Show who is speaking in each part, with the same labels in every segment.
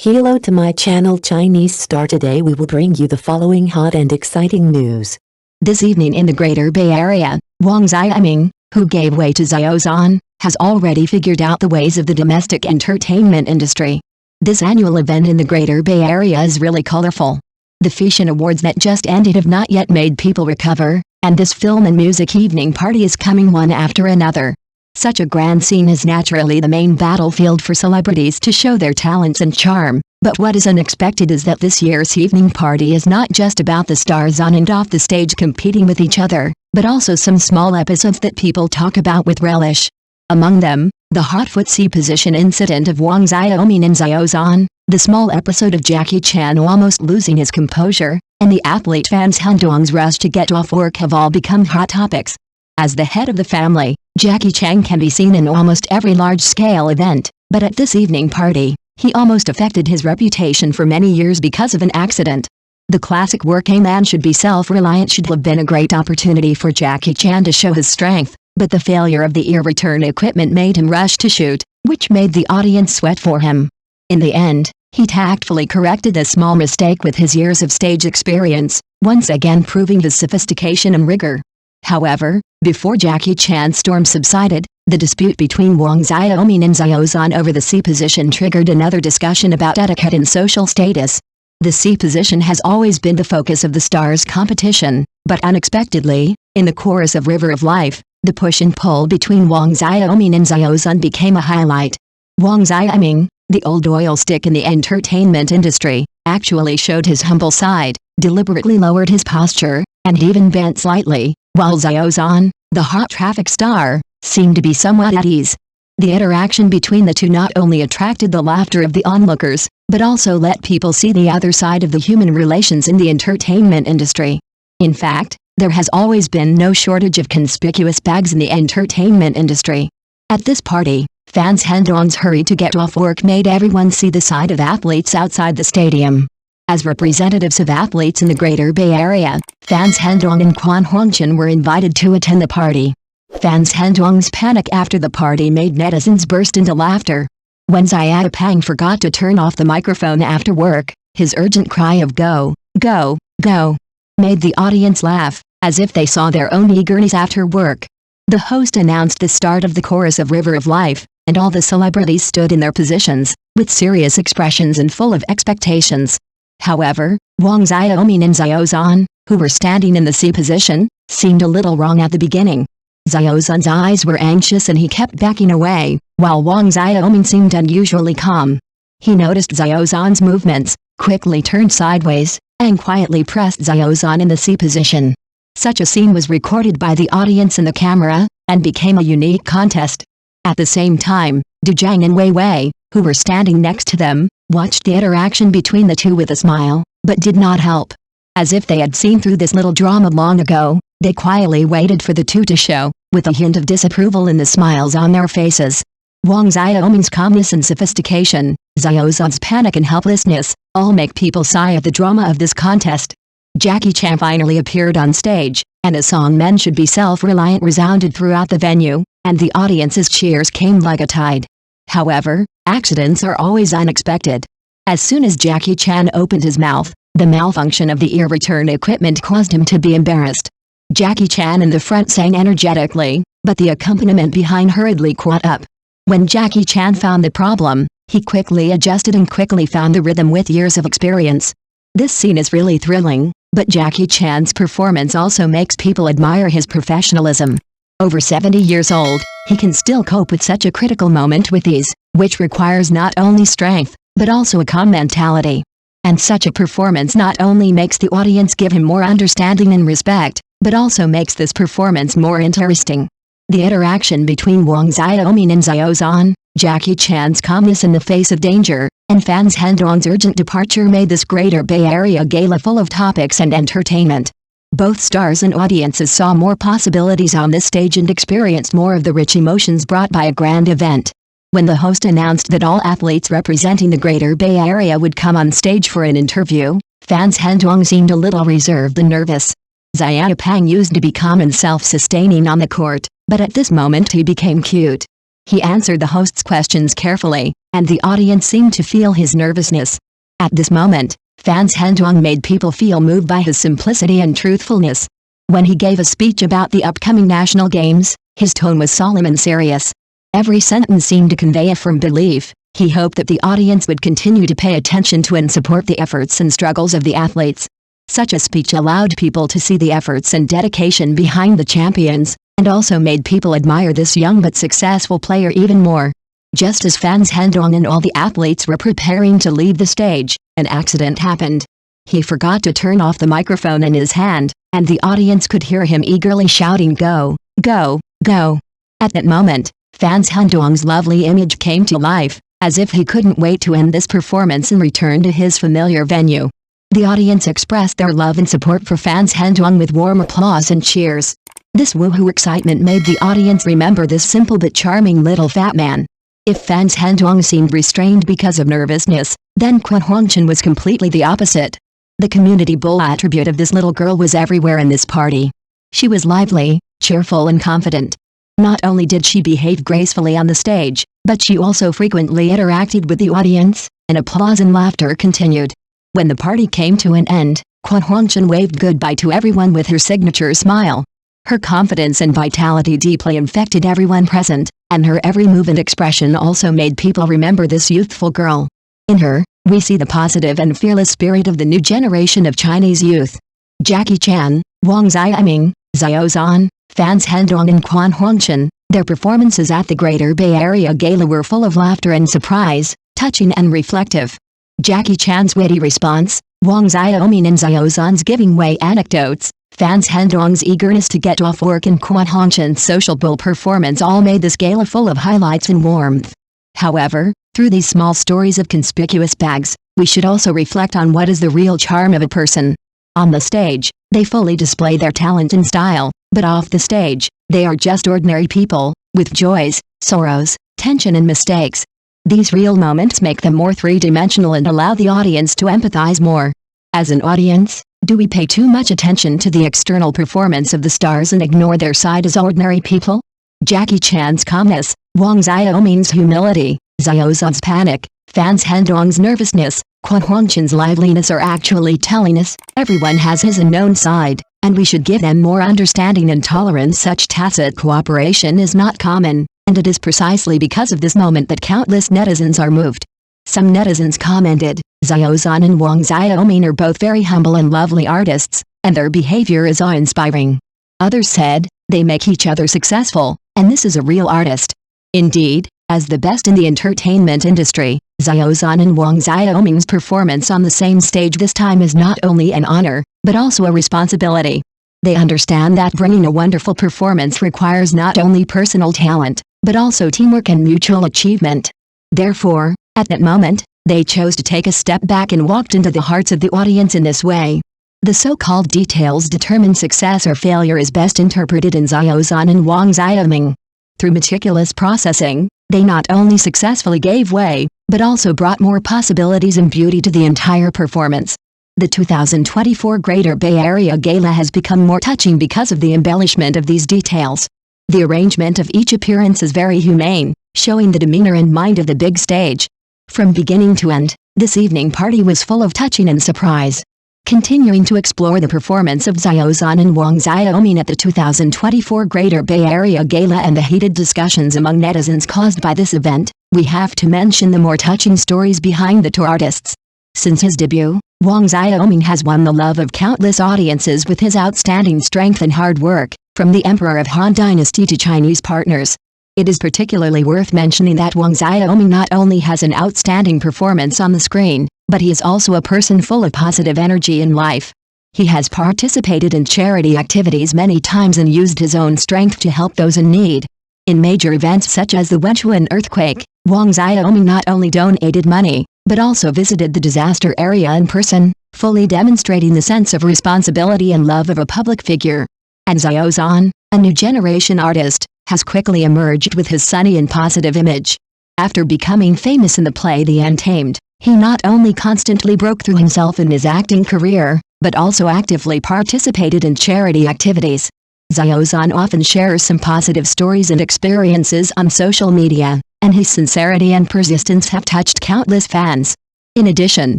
Speaker 1: Hello to my channel Chinese Star. Today we will bring you the following hot and exciting news.
Speaker 2: This evening in the Greater Bay Area, Huang Xiaoming, who gave way to Xiao Zhan, has already figured out the ways of the domestic entertainment industry. This annual event in the Greater Bay Area is really colorful. The Fashion Awards that just ended have not yet made people recover, and this film and music evening party is coming one after another. Such a grand scene is naturally the main battlefield for celebrities to show their talents and charm, but what is unexpected is that this year's evening party is not just about the stars on and off the stage competing with each other, but also some small episodes that people talk about with relish. Among them, the hot footsie position incident of Huang Xiaoming and Xiao Zhan, the small episode of Jackie Chan almost losing his composure, and the athlete fans Hendong's rush to get off work have all become hot topics. As the head of the family, Jackie Chan can be seen in almost every large-scale event, but at this evening party, he almost affected his reputation for many years because of an accident. The classic working man should be self-reliant should have been a great opportunity for Jackie Chan to show his strength, but the failure of the ear return equipment made him rush to shoot, which made the audience sweat for him. In the end, he tactfully corrected a small mistake with his years of stage experience, once again proving his sophistication and rigor. However, before Jackie Chan's storm subsided, the dispute between Huang Xiaoming and Xiao Zhan over the C position triggered another discussion about etiquette and social status. The C position has always been the focus of the stars' competition, but unexpectedly, in the chorus of River of Life, the push and pull between Huang Xiaoming and Xiao Zhan became a highlight. Huang Xiaoming, the old oil stick in the entertainment industry, actually showed his humble side, deliberately lowered his posture, and even bent slightly, while Xiao Zhan, the hot traffic star, seemed to be somewhat at ease. The interaction between the two not only attracted the laughter of the onlookers, but also let people see the other side of the human relations in the entertainment industry. In fact, there has always been no shortage of conspicuous bags in the entertainment industry. At this party, fans Hendong's hurry to get off work made everyone see the side of athletes outside the stadium. As representatives of athletes in the Greater Bay Area, fans Hendong and Quan Huangshan were invited to attend the party. Fans Hendong's panic after the party made netizens burst into laughter. When Xiaoping forgot to turn off the microphone after work, his urgent cry of "Go, go, go!" made the audience laugh, as if they saw their own eagerness after work. The host announced the start of the chorus of River of Life, and all the celebrities stood in their positions, with serious expressions and full of expectations. However, Huang Xiaoming and Xiao Zhan, who were standing in the C position, seemed a little wrong at the beginning. Xiao Zhan's eyes were anxious and he kept backing away, while Huang Xiaoming seemed unusually calm. He noticed Xiao Zhan's movements, quickly turned sideways, and quietly pressed Xiao Zhan in the C position. Such a scene was recorded by the audience and the camera, and became a unique contest. At the same time, Du Zhang and Wei Wei, who were standing next to them, watched the interaction between the two with a smile, but did not help. As if they had seen through this little drama long ago, they quietly waited for the two to show, with a hint of disapproval in the smiles on their faces. Huang Xiaoming's calmness and sophistication, Xiao Zhan's panic and helplessness, all make people sigh at the drama of this contest. Jackie Chan finally appeared on stage, and a song "Men Should Be Self-Reliant" resounded throughout the venue, and the audience's cheers came like a tide. However, accidents are always unexpected. As soon as Jackie Chan opened his mouth, the malfunction of the ear return equipment caused him to be embarrassed. Jackie Chan in the front sang energetically, but the accompaniment behind hurriedly caught up. When Jackie Chan found the problem, he quickly adjusted and quickly found the rhythm with years of experience. This scene is really thrilling, but Jackie Chan's performance also makes people admire his professionalism. Over 70 years old, he can still cope with such a critical moment with ease, which requires not only strength, but also a calm mentality. And such a performance not only makes the audience give him more understanding and respect, but also makes this performance more interesting. The interaction between Huang Xiaoming and Xiao Zhan, Jackie Chan's calmness in the face of danger, and fans Hendong's urgent departure made this Greater Bay Area Gala full of topics and entertainment. Both stars and audiences saw more possibilities on this stage and experienced more of the rich emotions brought by a grand event. When the host announced that all athletes representing the Greater Bay Area would come on stage for an interview, fans Hendong seemed a little reserved and nervous. Xiaoping used to be calm and self-sustaining on the court, but at this moment he became cute. He answered the host's questions carefully, and the audience seemed to feel his nervousness. At this moment, Fan Zhendong made people feel moved by his simplicity and truthfulness. When he gave a speech about the upcoming national games, his tone was solemn and serious. Every sentence seemed to convey a firm belief. He hoped that the audience would continue to pay attention to and support the efforts and struggles of the athletes. Such a speech allowed people to see the efforts and dedication behind the champions, and also made people admire this young but successful player even more. Just as Fan Zhendong and all the athletes were preparing to leave the stage, an accident happened. He forgot to turn off the microphone in his hand, and the audience could hear him eagerly shouting, "Go, go, go." At that moment, Fan Zhendong's lovely image came to life, as if he couldn't wait to end this performance and return to his familiar venue. The audience expressed their love and support for Fan Zhendong with warm applause and cheers. This woohoo excitement made the audience remember this simple but charming little fat man. If Fan Zhendong seemed restrained because of nervousness, then Huang Xiaoming was completely the opposite. The community bull attribute of this little girl was everywhere in this party. She was lively, cheerful and confident. Not only did she behave gracefully on the stage, but she also frequently interacted with the audience, and applause and laughter continued. When the party came to an end, Huang Xiaoming waved goodbye to everyone with her signature smile. Her confidence and vitality deeply infected everyone present, and her every move and expression also made people remember this youthful girl. In her, we see the positive and fearless spirit of the new generation of Chinese youth. Jackie Chan, Huang Xiaoming, Xiao Zhan, Fan Zhendong and Huang Xiaoming, their performances at the Greater Bay Area Gala were full of laughter and surprise, touching and reflective. Jackie Chan's witty response, Huang Xiaoming and Xiao Zhan's giving way anecdotes, Fan Zhendong's eagerness to get off work and Huang Xiaoming's social bull performance all made this gala full of highlights and warmth. However, through these small stories of conspicuous bags, we should also reflect on what is the real charm of a person. On the stage, they fully display their talent and style, but off the stage, they are just ordinary people, with joys, sorrows, tension and mistakes. These real moments make them more three-dimensional and allow the audience to empathize more. As an audience, do we pay too much attention to the external performance of the stars and ignore their side as ordinary people? Jackie Chan's calmness, Huang Xiaoming's humility, Xiao Zhan's panic, Fan Zhendong's nervousness, Huang Xiaoming's liveliness are actually telling us, everyone has his unknown side, and we should give them more understanding and tolerance. Such tacit cooperation is not common, and it is precisely because of this moment that countless netizens are moved. Some netizens commented, Xiao Zhan and Huang Xiaoming are both very humble and lovely artists, and their behavior is awe-inspiring. Others said, they make each other successful, and this is a real artist. Indeed, as the best in the entertainment industry, Xiao Zhan and Huang Xiaoming's performance on the same stage this time is not only an honor, but also a responsibility. They understand that bringing a wonderful performance requires not only personal talent, but also teamwork and mutual achievement. Therefore, at that moment, they chose to take a step back and walked into the hearts of the audience in this way. The so-called details determine success or failure is best interpreted in Xiao Zhan and Huang Xiaoming. Through meticulous processing, they not only successfully gave way, but also brought more possibilities and beauty to the entire performance. The 2024 Greater Bay Area Gala has become more touching because of the embellishment of these details. The arrangement of each appearance is very humane, showing the demeanor and mind of the big stage. From beginning to end, this evening party was full of touching and surprise. Continuing to explore the performance of Xiao Zhan and Huang Xiaoming at the 2024 Greater Bay Area Gala and the heated discussions among netizens caused by this event, we have to mention the more touching stories behind the two artists. Since his debut, Huang Xiaoming has won the love of countless audiences with his outstanding strength and hard work, from the Emperor of Han Dynasty to Chinese partners. It is particularly worth mentioning that Huang Xiaoming not only has an outstanding performance on the screen, but he is also a person full of positive energy in life. He has participated in charity activities many times and used his own strength to help those in need. In major events such as the Wenchuan earthquake, Huang Xiaoming not only donated money, but also visited the disaster area in person, fully demonstrating the sense of responsibility and love of a public figure. And Xiao Zhan, a new generation artist, has quickly emerged with his sunny and positive image. After becoming famous in the play The Untamed, he not only constantly broke through himself in his acting career, but also actively participated in charity activities. Xiao Zhan often shares some positive stories and experiences on social media, and his sincerity and persistence have touched countless fans. In addition,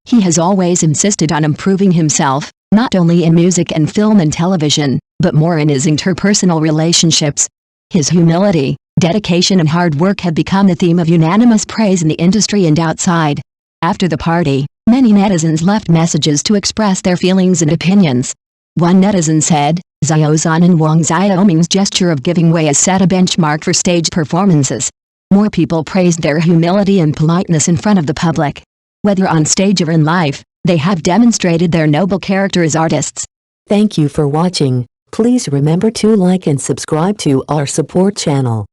Speaker 2: he has always insisted on improving himself, not only in music and film and television, but more in his interpersonal relationships. His humility, dedication and hard work have become a theme of unanimous praise in the industry and outside. After the party, many netizens left messages to express their feelings and opinions. One netizen said, "Xiao Zhan and Huang Xiaoming's gesture of giving way has set a benchmark for stage performances." More people praised their humility and politeness in front of the public. Whether on stage or in life, they have demonstrated their noble character as artists.
Speaker 1: Thank you for watching. Please remember to like and subscribe to our support channel.